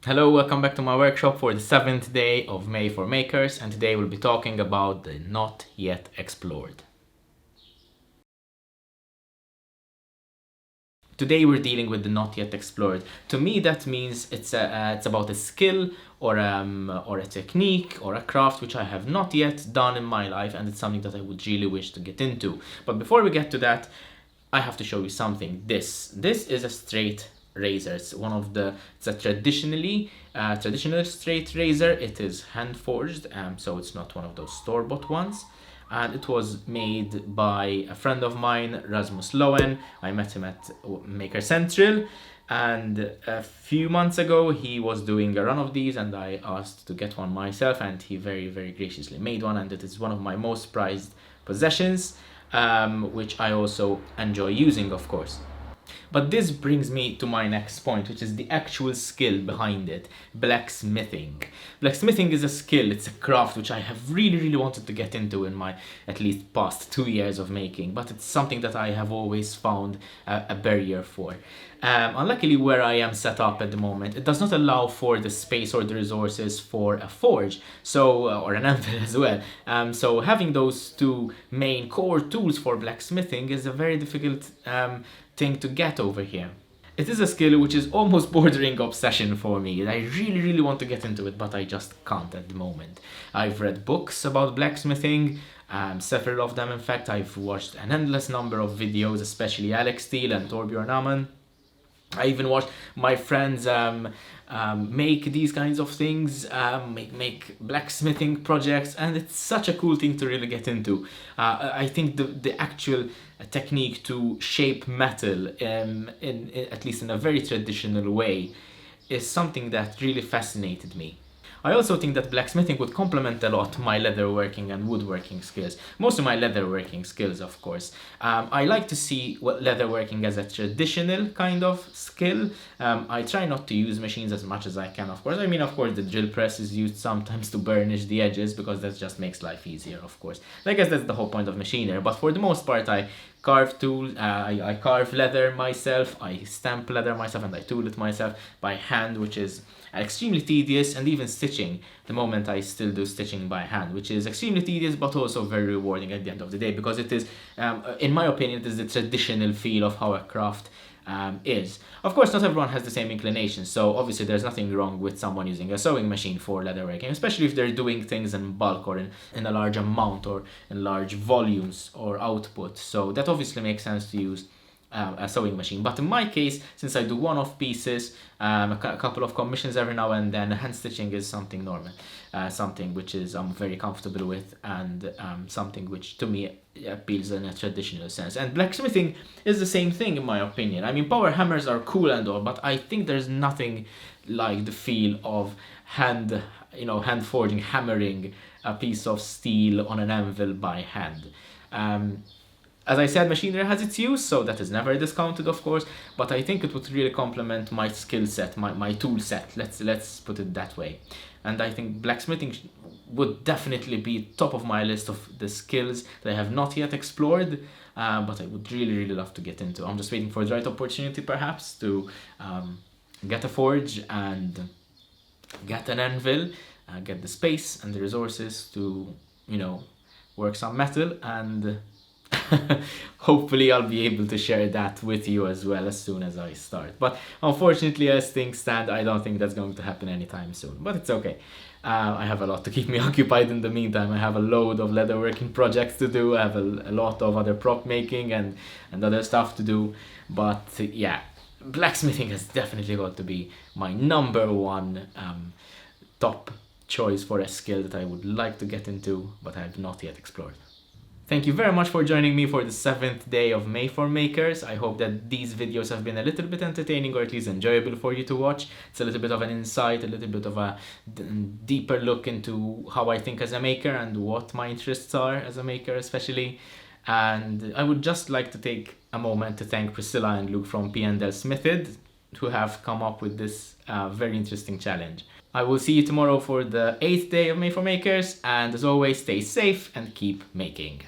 Hello, welcome back to my workshop for the 7th day of May for Makers, and today we'll be talking about the not yet explored. Today we're dealing with the not yet explored. To me that means it's about a skill or a technique or a craft which I have not yet done in my life, and it's something that I would really wish to get into. But before we get to that, I have to show you something. This is a straight razor. It's a traditional straight razor. It is hand forged, so it's not one of those store-bought ones. And it was made by a friend of mine, Rasmus Lowen. I met him at Maker Central, and a few months ago he was doing a run of these, and I asked to get one myself, and he very, very graciously made one, and it is one of my most prized possessions, which I also enjoy using, of course. But this brings me to my next point, which is the actual skill behind it: blacksmithing. Blacksmithing is a skill, it's a craft which I have really, really wanted to get into in my at least past 2 years of making, but it's something that I have always found a barrier for. Unluckily, where I am set up at the moment, it does not allow for the space or the resources for a forge, or an anvil as well. So having those two main core tools for blacksmithing is a very difficult thing to get over here. It is a skill which is almost bordering obsession for me. I really, really want to get into it, but I just can't at the moment. I've read books about blacksmithing, several of them in fact. I've watched an endless number of videos, especially Alex Steele and Torbjörn Amann. I even watched my friends make these kinds of things, make blacksmithing projects, and it's such a cool thing to really get into. I think the actual technique to shape metal, in at least in a very traditional way, is something that really fascinated me. I also think that blacksmithing would complement a lot my leatherworking and woodworking skills. Most of my leatherworking skills, of course. I like to see leatherworking as a traditional kind of skill. I try not to use machines as much as I can, of course. I mean, of course, the drill press is used sometimes to burnish the edges, because that just makes life easier, of course. I guess that's the whole point of machinery. But for the most part, I carve leather myself, I stamp leather myself, and I tool it myself by hand, which is extremely tedious, and even stitching. The moment I still do stitching by hand, which is extremely tedious but also very rewarding at the end of the day, because it is, in my opinion, it is the traditional feel of how a craft is. Of course, not everyone has the same inclination, so obviously there's nothing wrong with someone using a sewing machine for leatherworking, especially if they're doing things in bulk or in a large amount or in large volumes or output. So that obviously makes sense to use a sewing machine. But in my case, since I do one-off pieces, a couple of commissions every now and then, hand stitching is something normal, something which I'm very comfortable with, and something which to me appeals in a traditional sense. And blacksmithing is the same thing, in my opinion. I mean, power hammers are cool and all, but I think there's nothing like the feel of hand forging, hammering a piece of steel on an anvil by hand. As I said, machinery has its use, so that is never discounted, of course, but I think it would really complement my skill set, my tool set, let's put it that way. And I think blacksmithing would definitely be top of my list of the skills that I have not yet explored, but I would really, really love to get into. I'm just waiting for the right opportunity, perhaps, to get a forge and get an anvil, get the space and the resources to, work some metal, and hopefully I'll be able to share that with you as well as soon as I start. But unfortunately, as things stand, I don't think that's going to happen anytime soon. But it's okay. I have a lot to keep me occupied in the meantime. I have a load of leatherworking projects to do. I have a lot of other prop making and other stuff to do. But yeah, blacksmithing has definitely got to be my number one top choice for a skill that I would like to get into, but I have not yet explored. Thank you very much for joining me for the 7th day of May for Makers. I hope that these videos have been a little bit entertaining, or at least enjoyable for you to watch. It's a little bit of an insight, a little bit of a deeper look into how I think as a maker and what my interests are as a maker especially. And I would just like to take a moment to thank Priscilla and Luke from P&L Smithed, who have come up with this very interesting challenge. I will see you tomorrow for the 8th day of May for Makers, and as always, stay safe and keep making.